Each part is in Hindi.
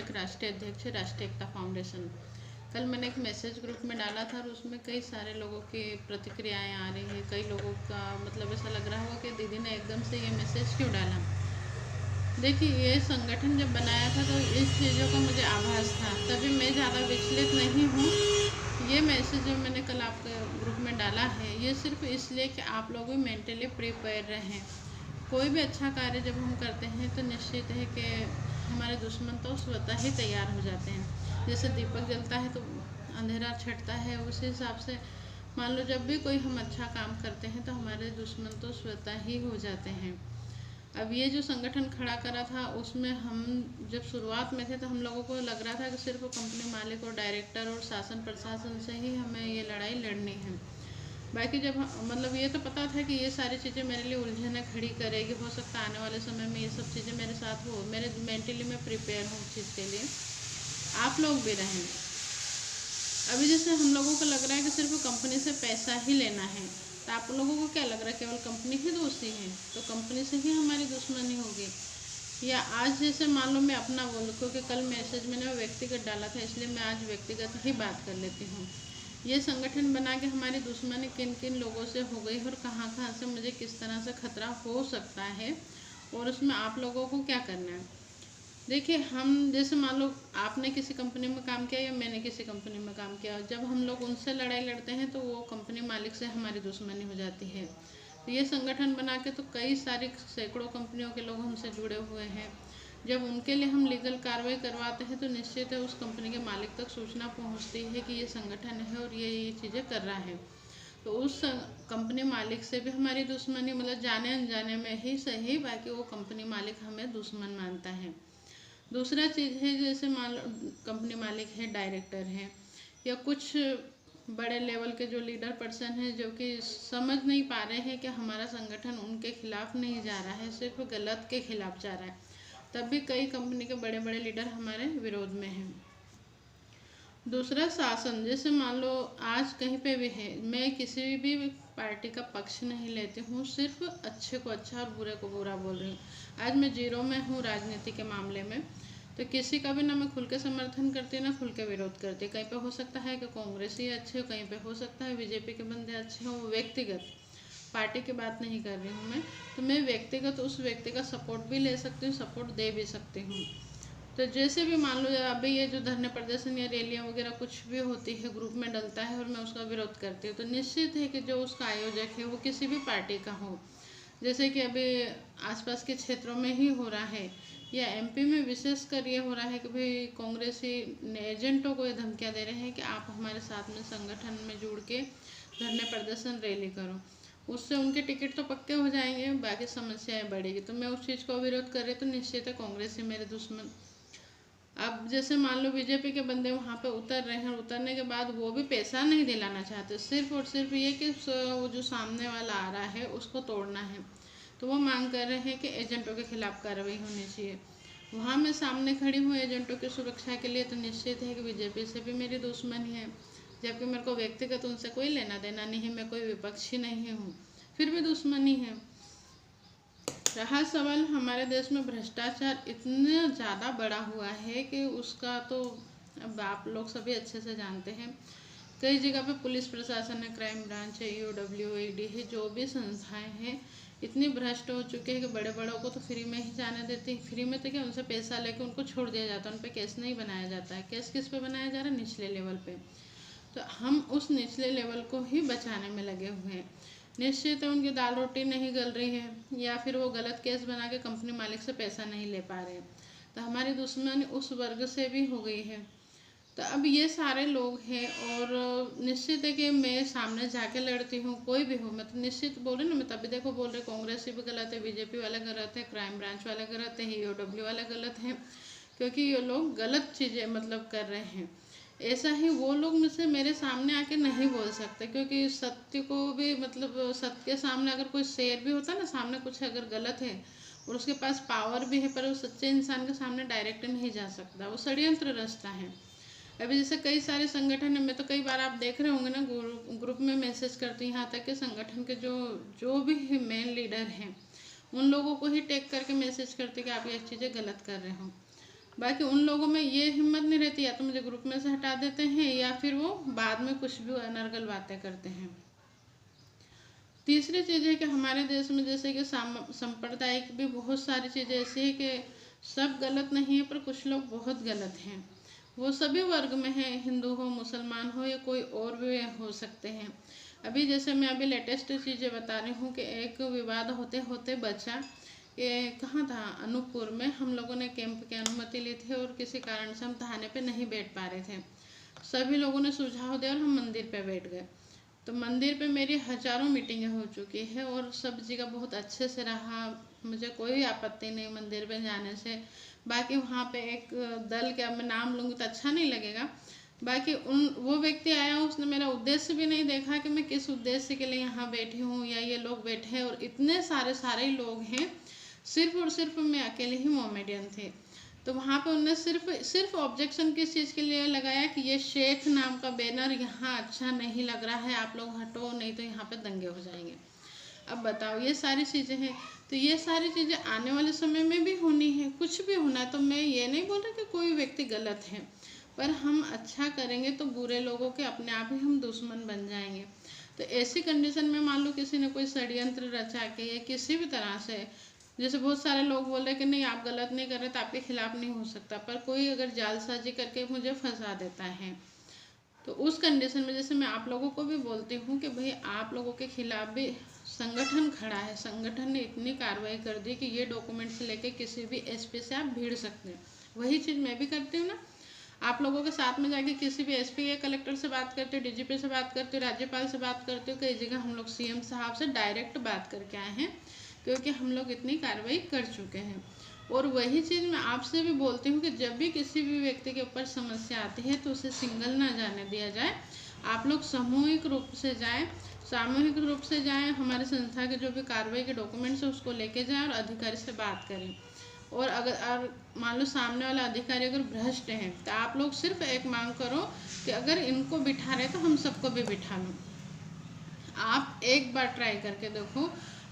एक राष्ट्रीय अध्यक्ष है राष्ट्रीय एकता फाउंडेशन। कल मैंने एक मैसेज ग्रुप में डाला था और उसमें कई सारे लोगों की प्रतिक्रियाएं आ रही है। कई लोगों का मतलब ऐसा लग रहा होगा कि दीदी ने एकदम से ये मैसेज क्यों डाला। देखिए, ये संगठन जब बनाया था तो इस चीज़ों का मुझे आभास था, तभी मैं ज़्यादा विचलित नहीं हूँ। ये मैसेज जो मैंने कल आपके ग्रुप में डाला है, ये सिर्फ इसलिए कि आप लोग भी मेंटली प्रिपेयर रहें। कोई भी अच्छा कार्य जब हम करते हैं तो निश्चित है कि हमारे दुश्मन तो स्वतः ही तैयार हो जाते हैं। जैसे दीपक जलता है तो अंधेरा छटता है, उसी हिसाब से मान लो जब भी कोई हम अच्छा काम करते हैं तो हमारे दुश्मन तो स्वतः ही हो जाते हैं। अब ये जो संगठन खड़ा करा था उसमें हम जब शुरुआत में थे तो हम लोगों को लग रहा था कि सिर्फ कंपनी मालिक और डायरेक्टर और शासन प्रशासन से ही हमें ये लड़ाई लड़नी है। बाकी जब मतलब ये तो पता था कि ये सारी चीज़ें मेरे लिए उलझने खड़ी करेगी, हो सकता है आने वाले समय में ये सब चीज़ें मेरे साथ हो। मेरे मेंटली मैं प्रिपेयर हूँ उस चीज़ के लिए, आप लोग भी रहें। अभी जैसे हम लोगों को लग रहा है कि सिर्फ कंपनी से पैसा ही लेना है, तो आप लोगों को क्या लग रहा है केवल कंपनी ही दोषी है? तो कंपनी से ही हमारी दुश्मनी होगी। या आज जैसे मान लो मैं अपना बोलूँ, क्योंकि कल मैसेज मैंने व्यक्तिगत डाला था इसलिए मैं आज व्यक्तिगत ही बात कर लेती हूँ। ये संगठन बना के हमारी दुश्मनी किन किन लोगों से हो गई और कहाँ कहाँ से मुझे किस तरह से खतरा हो सकता है, और उसमें आप लोगों को क्या करना है। देखिए, हम जैसे मान लो आपने किसी कंपनी में काम किया या मैंने किसी कंपनी में काम किया, जब हम लोग उनसे लड़ाई लड़ते हैं तो वो कंपनी मालिक से हमारी दुश्मनी हो जाती है। तो ये संगठन बना के तो कई सारी सैकड़ों कंपनियों के लोग हमसे जुड़े हुए हैं। जब उनके लिए हम लीगल कार्रवाई करवाते हैं तो निश्चित है उस कंपनी के मालिक तक सूचना पहुंचती है कि ये संगठन है और ये चीज़ें कर रहा है। तो उस कंपनी मालिक से भी हमारी दुश्मनी, मतलब जाने अनजाने में ही सही, बाकी वो कंपनी मालिक हमें दुश्मन मानता है। दूसरा चीज़ है, जैसे मान लो कंपनी मालिक है, डायरेक्टर है, या कुछ बड़े लेवल के जो लीडर पर्सन हैं जो कि समझ नहीं पा रहे हैं कि हमारा संगठन उनके खिलाफ नहीं जा रहा है, सिर्फ गलत के खिलाफ जा रहा है, तब भी कई कंपनी के बड़े बड़े लीडर हमारे विरोध में हैं। दूसरा शासन, जैसे मान लो आज कहीं पे भी है, मैं किसी भी पार्टी का पक्ष नहीं लेती हूँ, सिर्फ अच्छे को अच्छा और बुरे को बुरा बोल रही हूँ। आज मैं जीरो में हूँ राजनीति के मामले में, तो किसी का भी ना मैं खुल के समर्थन करती ना खुल के विरोध करती। कहीं पे हो सकता है कि कांग्रेस ही अच्छे हो, कहीं पे हो सकता है बीजेपी के बंदे अच्छे हों। व्यक्तिगत पार्टी की बात नहीं कर रही हूँ मैं, तो मैं व्यक्तिगत उस व्यक्ति का सपोर्ट भी ले सकती हूँ, सपोर्ट दे भी सकती हूँ। तो जैसे भी मान लो अभी ये जो धरने प्रदर्शन या रैलियाँ वगैरह कुछ भी होती है, ग्रुप में डलता है और मैं उसका विरोध करती हूँ, तो निश्चित है कि जो उसका आयोजक है वो किसी भी पार्टी का हो। जैसे कि अभी आसपास के क्षेत्रों में ही हो रहा है, या एमपी में विशेषकर ये हो रहा है कि भाई कांग्रेसी एजेंटों को ये धमकियाँ दे रहे हैं कि आप हमारे साथ में संगठन में जुड़ के धरने प्रदर्शन रैली करो। उससे उनके टिकट तो पक्के हो जाएंगे, बाकी समस्याएं बढ़ेगी। तो मैं उस चीज़ को विरोध कर रही, तो निश्चित है कांग्रेस ही मेरे दुश्मन। अब जैसे मान लो बीजेपी के बंदे वहाँ पे उतर रहे हैं, उतरने के बाद वो भी पैसा नहीं दिलाना चाहते, सिर्फ और सिर्फ ये कि वो जो सामने वाला आ रहा है उसको तोड़ना है। तो वो मांग कर रहे हैं कि एजेंटों के खिलाफ कार्रवाई होनी चाहिए। वहाँ मैं सामने खड़ी हूँ एजेंटों की सुरक्षा के लिए, तो निश्चित है कि बीजेपी से भी मेरी दुश्मनी है, जबकि मेरे को व्यक्तिगत उनसे कोई लेना देना नहीं है, मैं कोई विपक्षी नहीं हूँ, फिर भी दुश्मनी है। रहा सवाल हमारे देश में भ्रष्टाचार इतना ज़्यादा बढ़ा हुआ है कि उसका तो अब आप लोग सभी अच्छे से जानते हैं। कई जगह पे पुलिस प्रशासन है, क्राइम ब्रांच है, ईओडब्ल्यू ईडी है, जो भी संस्थाएं हैं इतनी भ्रष्ट हो चुके हैं कि बड़े बड़ों को तो फ्री में ही जाने देते हैं। फ्री में तो क्या, उनसे पैसा लेके उनको छोड़ दिया जाता है, उन पर केस नहीं बनाया जाता है। केस किस पे बनाया जा रहा है? निचले लेवल पे। तो हम उस निचले लेवल को ही बचाने में लगे हुए हैं। निश्चित है उनकी दाल रोटी नहीं गल रही है, या फिर वो गलत केस बना के कंपनी मालिक से पैसा नहीं ले पा रहे हैं, तो हमारी दुश्मनी उस वर्ग से भी हो गई है। तो अब ये सारे लोग हैं, और निश्चित है कि मैं सामने जाके लड़ती हूँ, कोई भी हो। मैं तो निश्चित बोल रही ना, मैं तभी देखो बोल रही कांग्रेस भी गलत है, बीजेपी वाले गलत है, क्राइम ब्रांच वाले गलत है, ईओडब्ल्यू वाले गलत हैं, क्योंकि ये लोग गलत चीज़ें मतलब कर रहे हैं। ऐसा ही वो लोग मुझसे मेरे सामने आके नहीं बोल सकते, क्योंकि सत्य को भी मतलब सत्य के सामने अगर कोई शेर भी होता है ना, सामने कुछ अगर गलत है और उसके पास पावर भी है, पर वो सच्चे इंसान के सामने डायरेक्ट नहीं जा सकता, वो षड्यंत्र रचता है। अभी जैसे कई सारे संगठन है, मैं तो कई बार आप देख रहे होंगे ना ग्रुप में मैसेज करती, यहाँ तक कि संगठन के जो जो भी मेन लीडर हैं उन लोगों को ही टैग करके मैसेज करते कि आप ये चीज़ें गलत कर रहे हो। बाकी उन लोगों में ये हिम्मत नहीं रहती, या तो मुझे ग्रुप में से हटा देते हैं या फिर वो बाद में कुछ भी अनर्गल बातें करते हैं। तीसरी चीज़ है कि हमारे देश में जैसे कि सांप्रदायिक भी बहुत सारी चीज़ें ऐसी है कि सब गलत नहीं है, पर कुछ लोग बहुत गलत हैं। वो सभी वर्ग में हैं, हिंदू हो, मुसलमान हो, या कोई और भी हो सकते हैं। अभी जैसे मैं अभी लेटेस्ट चीज़ें बता रही हूँ कि एक विवाद होते होते बचा। ये कहाँ था, अनूपपुर में हम लोगों ने कैंप की अनुमति ली थी और किसी कारण से हम थाने पे नहीं बैठ पा रहे थे। सभी लोगों ने सुझाव दिया और हम मंदिर पे बैठ गए। तो मंदिर पे मेरी हजारों मीटिंगें हो चुकी है और सब जगह बहुत अच्छे से रहा, मुझे कोई आपत्ति नहीं मंदिर पे जाने से। बाकी वहाँ पे एक दल के, अब मैं नाम लूँगी तो अच्छा नहीं लगेगा, बाकी वो व्यक्ति आया, उसने मेरा उद्देश्य भी नहीं देखा कि मैं किस उद्देश्य के लिए यहाँ बैठी हूँ या ये लोग बैठे हैं, और इतने सारे लोग हैं, सिर्फ और सिर्फ मैं अकेले ही मोमेडियन थे। तो वहाँ पे उन्होंने सिर्फ ऑब्जेक्शन किस चीज़ के लिए लगाया कि ये शेख नाम का बैनर यहाँ अच्छा नहीं लग रहा है, आप लोग हटो, नहीं तो यहाँ पे दंगे हो जाएंगे। अब बताओ, ये सारी चीज़ें हैं। तो ये सारी चीज़ें आने वाले समय में भी होनी है, कुछ भी होना है। तो मैं ये नहीं बोल रही कि कोई व्यक्ति गलत है, पर हम अच्छा करेंगे तो बुरे लोगों के अपने आप ही हम दुश्मन बन जाएंगे। तो ऐसी कंडीशन में मान लो किसी ने कोई षड्यंत्र रचा के या किसी भी तरह से, जैसे बहुत सारे लोग बोल रहे हैं कि नहीं आप गलत नहीं कर रहे तो आपके खिलाफ नहीं हो सकता, पर कोई अगर जालसाजी करके मुझे फंसा देता है, तो उस कंडीशन में जैसे मैं आप लोगों को भी बोलती हूँ कि भाई आप लोगों के खिलाफ भी संगठन खड़ा है, संगठन ने इतनी कार्रवाई कर दी कि ये डॉक्यूमेंट से लेके किसी भी एसपी से आप भिड़ सकते हैं। वही चीज़ मैं भी करती हूँ ना, आप लोगों के साथ में जाके किसी भी एसपी या कलेक्टर से बात करते हो, डीजीपी से बात करते हो, राज्यपाल से बात करते हो, कई जगह हम लोग सीएम साहब से डायरेक्ट बात करके आए हैं, क्योंकि हम लोग इतनी कार्रवाई कर चुके हैं। और वही चीज़ मैं आपसे भी बोलती हूँ कि जब भी किसी भी व्यक्ति के ऊपर समस्या आती है तो उसे सिंगल ना जाने दिया जाए, आप लोग सामूहिक रूप से जाएं, सामूहिक रूप से जाएं, हमारे संस्था के जो भी कार्रवाई के डॉक्यूमेंट्स है उसको लेके जाएं और अधिकारी से बात करें। और अगर मान लो सामने वाला अधिकारी अगर भ्रष्ट है तो आप लोग सिर्फ एक मांग करो कि अगर इनको बिठा रहे तो हम सबको भी बिठा लो। आप एक बार ट्राई करके देखो,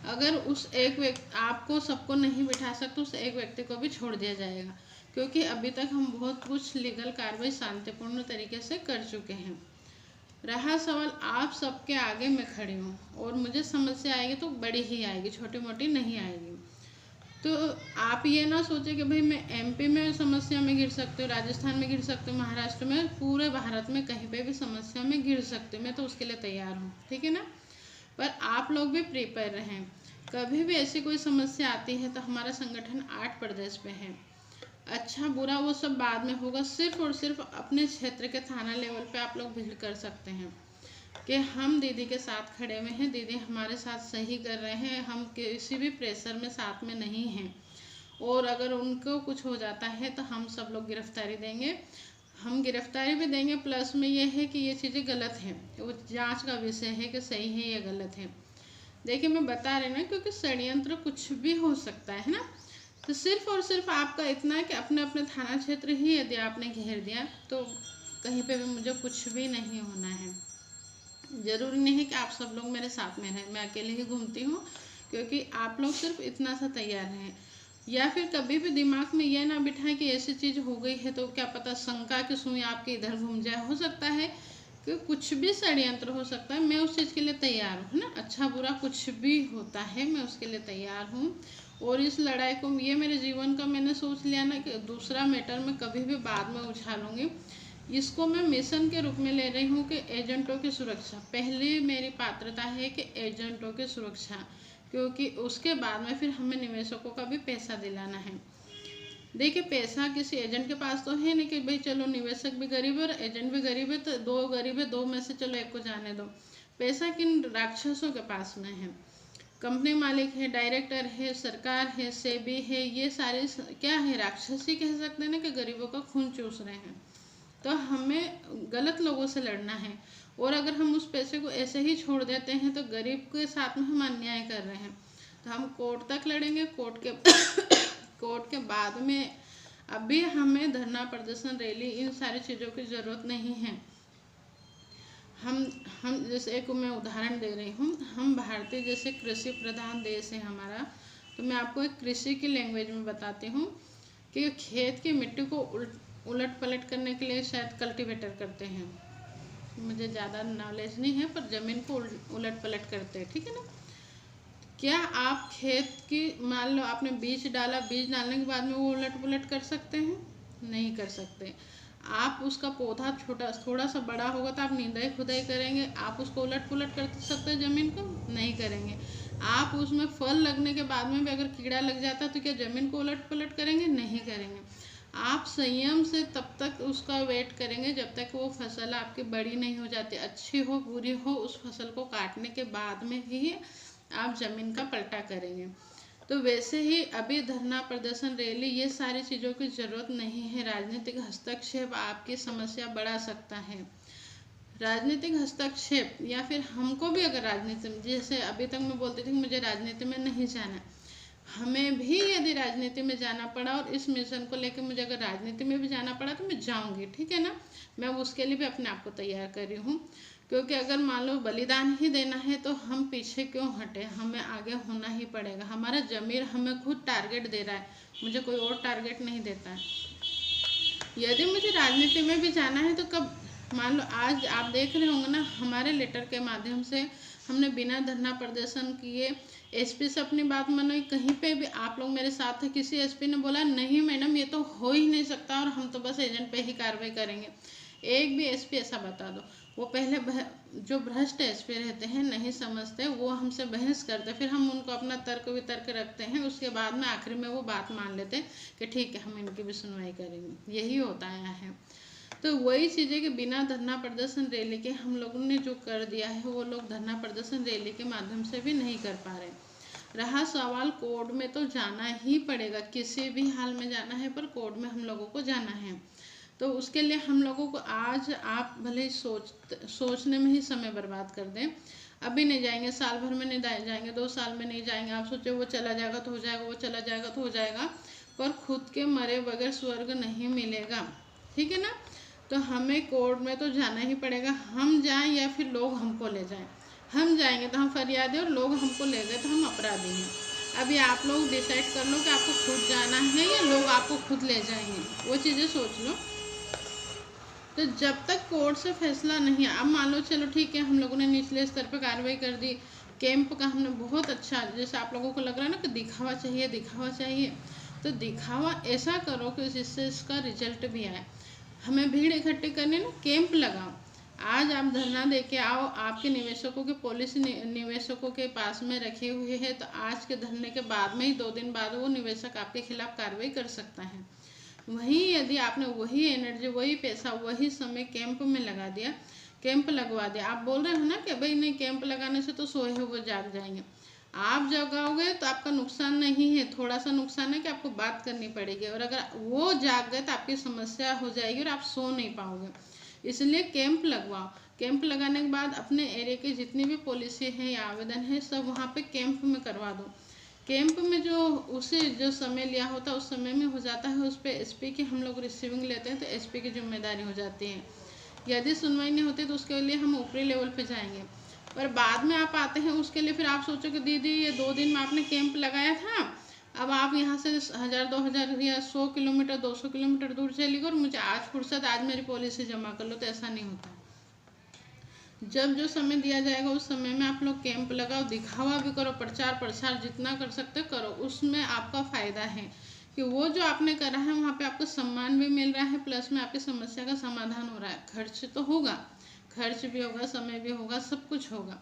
अगर उस एक व्यक्ति आपको सबको नहीं बिठा सकते, उस एक व्यक्ति को भी छोड़ दिया जाएगा, क्योंकि अभी तक हम बहुत कुछ लीगल कार्रवाई शांतिपूर्ण तरीके से कर चुके हैं। रहा सवाल आप सबके आगे मैं खड़ी हूँ, और मुझे समस्या आएगी तो बड़ी ही आएगी, छोटी मोटी नहीं आएगी। तो आप ये ना सोचें कि भाई मैं एमपी में समस्या में घिर सकती हूँ, राजस्थान में घिर सकती हूँ, महाराष्ट्र में, पूरे भारत में कहीं पे भी समस्या में घिर सकती हूँ, मैं तो उसके लिए तैयार हूँ, ठीक है ना। पर आप लोग भी प्रिपेयर रहें, कभी भी ऐसी कोई समस्या आती है तो हमारा संगठन 8 प्रदेश पे है। अच्छा बुरा वो सब बाद में होगा, सिर्फ और सिर्फ अपने क्षेत्र के थाना लेवल पे आप लोग भीड़ कर सकते हैं कि हम दीदी के साथ खड़े हुए हैं, दीदी हमारे साथ सही कर रहे हैं, हम किसी भी प्रेशर में साथ में नहीं हैं, और अगर उनको कुछ हो जाता है तो हम सब लोग गिरफ्तारी देंगे, हम गिरफ्तारी भी देंगे, प्लस में ये है कि ये चीज़ें गलत हैं, वो जांच का विषय है कि सही है या गलत है। देखिए मैं बता रही ना, क्योंकि षड्यंत्र कुछ भी हो सकता है ना। तो सिर्फ और सिर्फ आपका इतना है कि अपने अपने थाना क्षेत्र ही यदि आपने घेर दिया तो कहीं पे भी मुझे कुछ भी नहीं होना है। ज़रूरी नहीं है कि आप सब लोग मेरे साथ में रहें, मैं अकेले ही घूमती हूँ, क्योंकि आप लोग सिर्फ इतना सा तैयार रहें। या फिर कभी भी दिमाग में यह ना बिठाएं कि ऐसी चीज़ हो गई है तो क्या पता शंका की सुई आपके इधर घूम जाए, हो सकता है कि कुछ भी षड्यंत्र हो सकता है, मैं उस चीज़ के लिए तैयार हूँ ना, अच्छा बुरा कुछ भी होता है मैं उसके लिए तैयार हूँ। और इस लड़ाई को, ये मेरे जीवन का मैंने सोच लिया ना कि दूसरा मैटर मैं कभी भी बाद में उछालूंगी, इसको मैं मिशन के रूप में ले रही हूँ कि एजेंटों की सुरक्षा पहले मेरी पात्रता है, कि एजेंटों की सुरक्षा, क्योंकि उसके बाद में फिर हमें निवेशकों का भी पैसा दिलाना है। देखिए पैसा किसी एजेंट के पास तो है नहीं कि भाई चलो निवेशक भी गरीब है और एजेंट भी गरीब है तो दो गरीब है, दो में से चलो एक को जाने दो। पैसा किन राक्षसों के पास में है, कंपनी मालिक है, डायरेक्टर है, सरकार है, सेबी है, ये सारे क्या है, राक्षस ही कह सकते हैं ना, कि गरीबों का खून चूस रहे हैं। तो हमें गलत लोगों से लड़ना है, और अगर हम उस पैसे को ऐसे ही छोड़ देते हैं तो गरीब के साथ में हम अन्याय कर रहे हैं। तो हम कोर्ट तक लड़ेंगे, कोर्ट के बाद में अभी हमें धरना प्रदर्शन रैली इन सारी चीज़ों की ज़रूरत नहीं है। हम जैसे एक मैं उदाहरण दे रही हूँ, हम भारतीय जैसे कृषि प्रधान देश है हमारा, तो मैं आपको एक कृषि की लैंग्वेज में बताती हूँ कि खेत की मिट्टी को उलट पलट करने के लिए शायद कल्टीवेटर करते हैं। मुझे ज़्यादा नॉलेज नहीं है, पर ज़मीन को उलट पलट करते हैं, ठीक है ना। क्या आप खेत की, मान लो आपने बीज डाला, बीज डालने के बाद में वो उलट पुलट कर सकते हैं? नहीं कर सकते। आप उसका पौधा छोटा थोड़ा सा बड़ा होगा तो आप निंदाई खुदाई करेंगे, आप उसको उलट पुलट कर सकते हैं ज़मीन को? नहीं करेंगे। आप उसमें फल लगने के बाद में भी अगर कीड़ा लग जाता है तो क्या ज़मीन को उलट पुलट करेंगे? नहीं करेंगे। आप संयम से तब तक उसका वेट करेंगे जब तक वो फसल आपकी बड़ी नहीं हो जाती, अच्छी हो बुरी हो, उस फसल को काटने के बाद में ही आप ज़मीन का पलटा करेंगे। तो वैसे ही अभी धरना प्रदर्शन रैली ये सारी चीज़ों की ज़रूरत नहीं है। राजनीतिक हस्तक्षेप आपकी समस्या बढ़ा सकता है। राजनीतिक हस्तक्षेप, या फिर हमको भी अगर राजनीति में, जैसे अभी तक मैं बोलती थी कि मुझे राजनीति में नहीं जाना, हमें भी यदि राजनीति में जाना पड़ा और इस मिशन को लेकर मुझे अगर राजनीति में भी जाना पड़ा तो मैं जाऊंगी, ठीक है ना। मैं उसके लिए भी अपने आप को तैयार कर रही हूँ, क्योंकि अगर मान लो बलिदान ही देना है तो हम पीछे क्यों हटे, हमें आगे होना ही पड़ेगा। हमारा ज़मीर हमें खुद टारगेट दे रहा है, मुझे कोई और टारगेट नहीं देता है। यदि मुझे राजनीति में भी जाना है तो कब, मान लो आज आप देख रहे होंगे ना, हमारे लेटर के माध्यम से हमने बिना धरना प्रदर्शन किए एसपी से अपनी बात मनवाई। कहीं पे भी आप लोग मेरे साथ थे, किसी एसपी ने बोला नहीं मैडम ये तो हो ही नहीं सकता और हम तो बस एजेंट पे ही कार्रवाई करेंगे? एक भी एसपी ऐसा बता दो। वो पहले जो भ्रष्ट एसपी रहते हैं, नहीं समझते, वो हमसे बहस करते, फिर हम उनको अपना तर्क वितर्क रखते हैं, उसके बाद में आखिर में वो बात मान लेते हैं कि ठीक है हम इनकी भी सुनवाई करेंगे। यही होता है। तो वही चीज़ें कि बिना धरना प्रदर्शन रैली के हम लोगों ने जो कर दिया है, वो लोग धरना प्रदर्शन रैली के माध्यम से भी नहीं कर पा रहे। रहा सवाल कोर्ट में, तो जाना ही पड़ेगा, किसी भी हाल में जाना है, पर कोर्ट में हम लोगों को जाना है। तो उसके लिए हम लोगों को आज, आप भले सोचने में ही समय बर्बाद कर दें, अभी नहीं जाएंगे, साल भर में नहीं जाएंगे, 2 साल में नहीं जाएंगे, आप सोचे वो चला जाएगा तो हो जाएगा, वो चला जाएगा तो हो जाएगा, पर खुद के मरे बगैर स्वर्ग नहीं मिलेगा, ठीक है ना। तो हमें कोर्ट में तो जाना ही पड़ेगा, हम जाएं या फिर लोग हमको ले जाएं। हम जाएंगे तो हम फरियादी, और लोग हमको ले गए तो हम अपराधी हैं। अभी आप लोग डिसाइड कर लो कि आपको खुद जाना है या लोग आपको खुद ले जाएंगे, वो चीज़ें सोच लो। तो जब तक कोर्ट से फैसला नहीं है, अब मान लो चलो ठीक है, हम लोगों ने निचले स्तर पर कार्रवाई कर दी, कैंप का हमने बहुत अच्छा, जैसे आप लोगों को लग रहा है ना कि दिखावा चाहिए दिखावा चाहिए, तो दिखावा ऐसा करो कि जिससे इसका रिजल्ट भी आए। हमें भीड़ इकट्ठी करनी ना, कैंप लगाओ। आज आप धरना दे के आओ, आपके निवेशकों के पॉलिसी निवेशकों के पास में रखी हुई है, तो आज के धरने के बाद में ही 2 दिन बाद वो निवेशक आपके खिलाफ कार्रवाई कर सकता है। वहीं यदि आपने वही एनर्जी, वही पैसा, वही समय कैंप में लगा दिया, कैंप लगवा दिया, आप बोल रहे हो ना कि भाई नहीं कैंप लगाने से तो सोए हुए जाग जाएंगे, आप जगाओगे तो आपका नुकसान नहीं है, थोड़ा सा नुकसान है कि आपको बात करनी पड़ेगी, और अगर वो जाग गए तो आपकी समस्या हो जाएगी और आप सो नहीं पाओगे। इसलिए कैंप लगवाओ। कैंप लगाने के बाद अपने एरिया की जितनी भी पॉलिसी है या आवेदन है सब वहाँ पे कैंप में करवा दो। कैंप में जो समय लिया होता है उस समय में हो जाता है, उस पर एसपी की हम लोग रिसीविंग लेते हैं, तो एसपी की जिम्मेदारी हो जाती है। यदि सुनवाई नहीं होती तो उसके लिए हम ऊपरी लेवल पे जाएंगे, पर बाद में आप आते हैं उसके लिए, फिर आप सोचो कि दीदी ये 2 दिन में आपने कैंप लगाया था, अब आप यहाँ से 1000-2000 या 100 किलोमीटर 200 किलोमीटर दूर चली और मुझे आज फुर्सत, आज मेरी पॉलिसी जमा कर लो, तो ऐसा नहीं होता। जब जो समय दिया जाएगा उस समय में आप लोग कैंप लगाओ, दिखावा भी करो, प्रचार प्रसार जितना कर सकते करो, उसमें आपका फ़ायदा है कि वो जो आपने करा है वहाँ पे आपको सम्मान भी मिल रहा है, प्लस में आपकी समस्या का समाधान हो रहा है। खर्च तो होगा, खर्च भी होगा, समय भी होगा, सब कुछ होगा।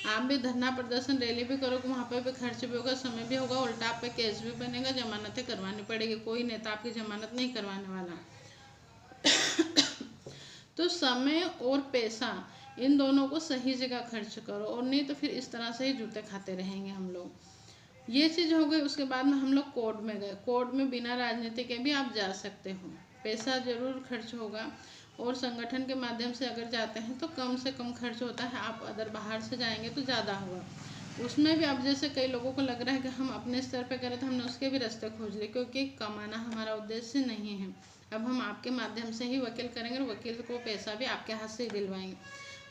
आप भी धरना प्रदर्शन रैली भी करोगे, वहाँ पर भी खर्च भी होगा, समय भी होगा, उल्टा आप पे केस भी बनेगा, जमानतें करवानी पड़ेगी, कोई नेता आपकी जमानत नहीं करवाने वाला। तो समय और पैसा इन दोनों को सही जगह खर्च करो, और नहीं तो फिर इस तरह से ही जूते खाते रहेंगे हम लोग। ये चीज़ हो गई। उसके बाद में हम लोग कोर्ट में गए। कोर्ट में बिना राजनीति के भी आप जा सकते हो, पैसा ज़रूर खर्च होगा, और संगठन के माध्यम से अगर जाते हैं तो कम से कम खर्च होता है। आप अगर बाहर से जाएंगे तो ज़्यादा होगा। उसमें भी अब जैसे कई लोगों को लग रहा है कि हम अपने स्तर पे करें, तो हमने उसके भी रास्ते खोज लिए, क्योंकि कमाना हमारा उद्देश्य नहीं है। अब हम आपके माध्यम से ही वकील करेंगे, और वकील को पैसा भी आपके हाथ से ही दिलवाएंगे।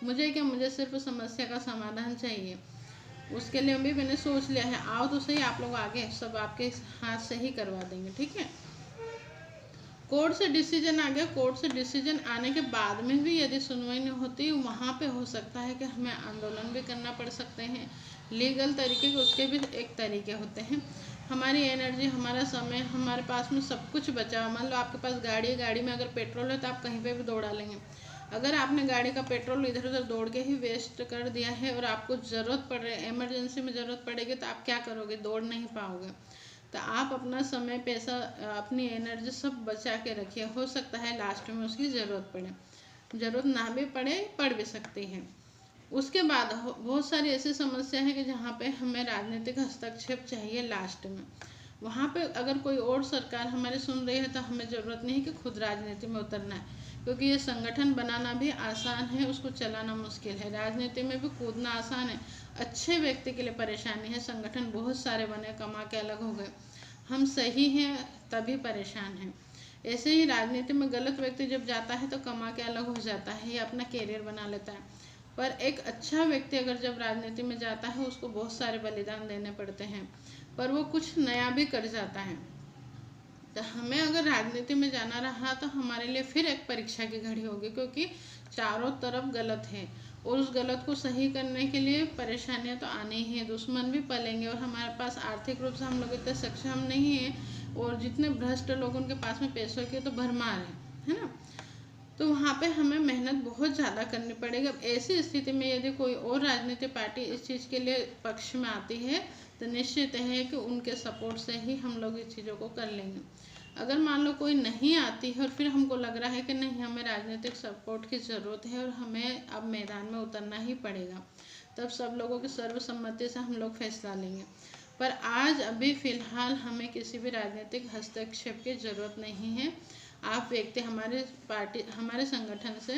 मुझे क्या, मुझे सिर्फ समस्या का समाधान चाहिए। उसके लिए भी मैंने सोच लिया है, आओ तो सही, आप लोग आगे, सब आपके हाथ से ही करवा देंगे, ठीक है। कोर्ट से डिसीजन आ गया, कोर्ट से डिसीजन आने के बाद में भी यदि सुनवाई नहीं होती, वहाँ पे हो सकता है कि हमें आंदोलन भी करना पड़ सकते हैं। लीगल तरीके के उसके भी एक तरीके होते हैं। हमारी एनर्जी, हमारा समय, हमारे पास में सब कुछ बचा हुआ। मान लो आपके पास गाड़ी है, गाड़ी में अगर पेट्रोल है तो आप कहीं पे भी दौड़ा लेंगे। अगर आपने गाड़ी का पेट्रोल इधर उधर दौड़ के ही वेस्ट कर दिया है और आपको ज़रूरत पड़ रही है, इमरजेंसी में ज़रूरत पड़ेगी, तो आप क्या करोगे? दौड़ नहीं पाओगे। तो आप अपना समय, पैसा, अपनी एनर्जी सब बचा के रखिए। हो सकता है लास्ट में उसकी ज़रूरत पड़े, ज़रूरत ना भी पड़े, पड़ भी सकती है। उसके बाद बहुत सारी ऐसी समस्या है कि जहाँ पे हमें राजनीतिक हस्तक्षेप चाहिए लास्ट में। वहाँ पे अगर कोई और सरकार हमारे सुन रही है तो हमें ज़रूरत नहीं कि खुद राजनीति में उतरना है, क्योंकि ये संगठन बनाना भी आसान है, उसको चलाना मुश्किल है। राजनीति में भी कूदना आसान है, अच्छे व्यक्ति के लिए परेशानी है। संगठन बहुत सारे बने, कमा के अलग हो गए, हम सही हैं तभी परेशान हैं। ऐसे ही राजनीति में गलत व्यक्ति जब जाता है तो कमा के अलग हो जाता है या अपना कैरियर बना लेता है। पर एक अच्छा व्यक्ति अगर जब राजनीति में जाता है, उसको बहुत सारे बलिदान देने पड़ते हैं, पर वो कुछ नया भी कर जाता है। तो हमें अगर राजनीति में जाना रहा तो हमारे लिए फिर एक परीक्षा की घड़ी होगी, क्योंकि चारों तरफ गलत है और उस गलत को सही करने के लिए परेशानियां तो आनी ही है, दुश्मन भी पलेंगे। और हमारे पास आर्थिक रूप से हम लोग इतने सक्षम नहीं हैं, और जितने भ्रष्ट लोग उनके पास में पैसों की तो भरमार है ना। तो वहाँ पे हमें मेहनत बहुत ज़्यादा करनी पड़ेगी। अब ऐसी स्थिति में यदि कोई और राजनीतिक पार्टी इस चीज़ के लिए पक्ष में आती है तो निश्चित है कि उनके सपोर्ट से ही हम लोग इस चीज़ों को कर लेंगे। अगर मान लो कोई नहीं आती है और फिर हमको लग रहा है कि नहीं, हमें राजनीतिक सपोर्ट की ज़रूरत है और हमें अब मैदान में उतरना ही पड़ेगा, तब सब लोगों की सर्वसम्मति से हम लोग फैसला लेंगे। पर आज अभी फ़िलहाल हमें किसी भी राजनीतिक हस्तक्षेप की ज़रूरत नहीं है। आप व्यक्ति हमारे पार्टी, हमारे संगठन से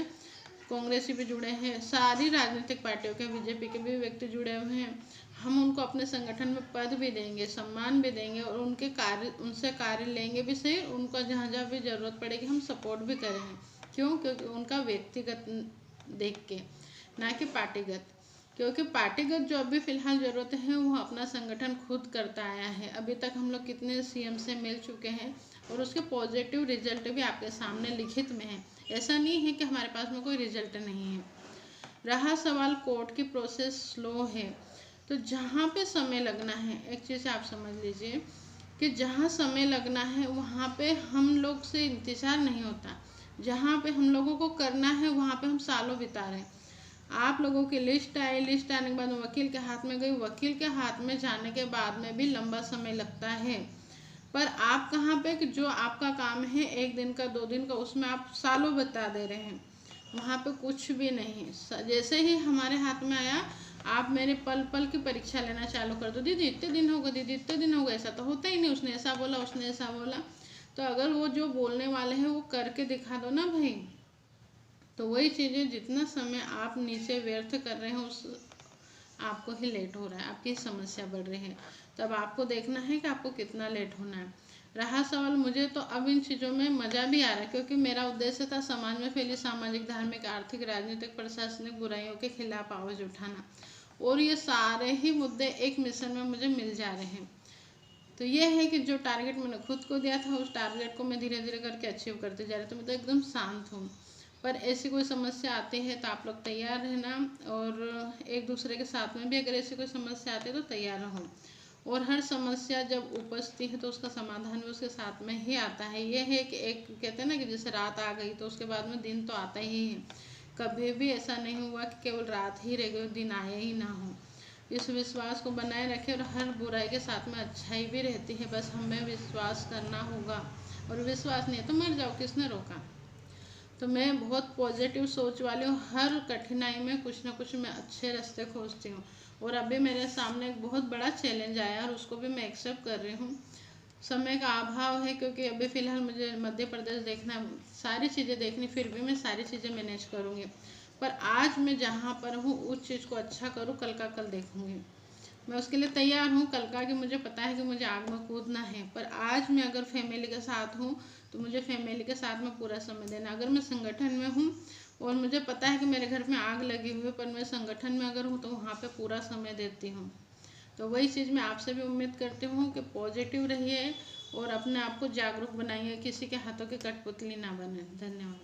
कांग्रेसी भी जुड़े हैं, सारी राजनीतिक पार्टियों के, बीजेपी के भी व्यक्ति जुड़े हुए हैं। हम उनको अपने संगठन में पद भी देंगे, सम्मान भी देंगे और उनके कार्य, उनसे कार्य लेंगे भी सही, उनका जहाँ जहाँ भी ज़रूरत पड़ेगी हम सपोर्ट भी करेंगे। क्यों? क्योंकि उनका व्यक्तिगत देख के, ना कि पार्टीगत। क्योंकि पार्टीगत जो अभी फ़िलहाल ज़रूरत है वो अपना संगठन खुद करता आया है। अभी तक हम लोग कितने सीएम से मिल चुके हैं और उसके पॉजिटिव रिजल्ट भी आपके सामने लिखित में है। ऐसा नहीं है कि हमारे पास में कोई रिजल्ट नहीं है। रहा सवाल कोर्ट की प्रोसेस स्लो है, तो जहाँ पे समय लगना है, एक चीज़ आप समझ लीजिए कि जहाँ समय लगना है वहाँ पे हम लोग से इंतज़ार नहीं होता। जहाँ पे हम लोगों को करना है वहाँ पे हम सालों बिता रहे हैं। आप लोगों की लिस्ट आई, लिस्ट आने के बाद वकील के हाथ में गई, वकील के हाथ में जाने के बाद में भी लंबा समय लगता है। पर आप कहाँ पे कि जो आपका काम है 1 दिन का, 2 दिन का, उसमें आप सालों बता दे रहे हैं। वहाँ पे कुछ भी नहीं। जैसे ही हमारे हाथ में आया, आप मेरे पल पल की परीक्षा लेना चालू कर दो। दीदी इतने दिन हो गए, दीदी इतने दिन हो गए, ऐसा तो होता ही नहीं, उसने ऐसा बोला, उसने ऐसा बोला। तो अगर वो जो बोलने वाले हैं वो करके दिखा दो ना भाई। तो वही चीज़ें, जितना समय आप नीचे व्यर्थ कर रहे हैं उस आपको ही लेट हो रहा है, आपकी समस्या बढ़ रही है। तब आपको देखना है कि आपको कितना लेट होना है। रहा सवाल, मुझे तो अब इन चीज़ों में मज़ा भी आ रहा है, क्योंकि मेरा उद्देश्य था समाज में फैली सामाजिक, धार्मिक, आर्थिक, राजनीतिक, प्रशासनिक बुराइयों के खिलाफ आवाज़ उठाना, और ये सारे ही मुद्दे एक मिशन में मुझे मिल जा रहे हैं। तो ये है कि जो टारगेट मैंने खुद को दिया था उस टारगेट को मैं धीरे धीरे करके अचीव करते जा रही, तो मैं तो एकदम शांत हूँ। पर ऐसी कोई समस्या आती है तो आप लोग तैयार रहना, और एक दूसरे के साथ में भी अगर ऐसी कोई समस्या आती है तो तैयार रहो। और हर समस्या जब उपजती है तो उसका समाधान भी उसके साथ में ही आता है। ये है कि एक कहते हैं ना कि जैसे रात आ गई तो उसके बाद में दिन तो आता ही है। कभी भी ऐसा नहीं हुआ कि केवल रात ही रह गई, दिन आया ही ना हो। इस विश्वास को बनाए रखें, और हर बुराई के साथ में अच्छाई भी रहती है, बस हमें विश्वास करना होगा। और विश्वास नहीं है तो मर जाओ, किसने रोका। तो मैं बहुत पॉजिटिव सोच वाली हूँ, हर कठिनाई में कुछ ना कुछ मैं अच्छे रास्ते खोजती हूँ। और अभी मेरे सामने एक बहुत बड़ा चैलेंज आया और उसको भी मैं एक्सेप्ट कर रही हूँ। समय का अभाव है, क्योंकि अभी फ़िलहाल मुझे मध्य प्रदेश देखना, सारी चीज़ें देखनी, फिर भी मैं सारी चीज़ें मैनेज करूँगी। पर आज मैं जहाँ पर हूँ उस चीज़ को अच्छा करूँ, कल का कल देखूँगी। मैं उसके लिए तैयार हूँ। कल का कि मुझे पता है कि मुझे आग में कूदना है, पर आज मैं अगर फैमिली के साथ हूँ तो मुझे फैमिली के साथ में पूरा समय देना। अगर मैं संगठन में हूँ और मुझे पता है कि मेरे घर में आग लगी हुई है, पर मैं संगठन में अगर हूँ तो वहाँ पे पूरा समय देती हूँ। तो वही चीज़ मैं आपसे भी उम्मीद करती हूँ कि पॉजिटिव रहिए और अपने आप को जागरूक बनाइए, किसी के हाथों की कठपुतली ना बने। धन्यवाद।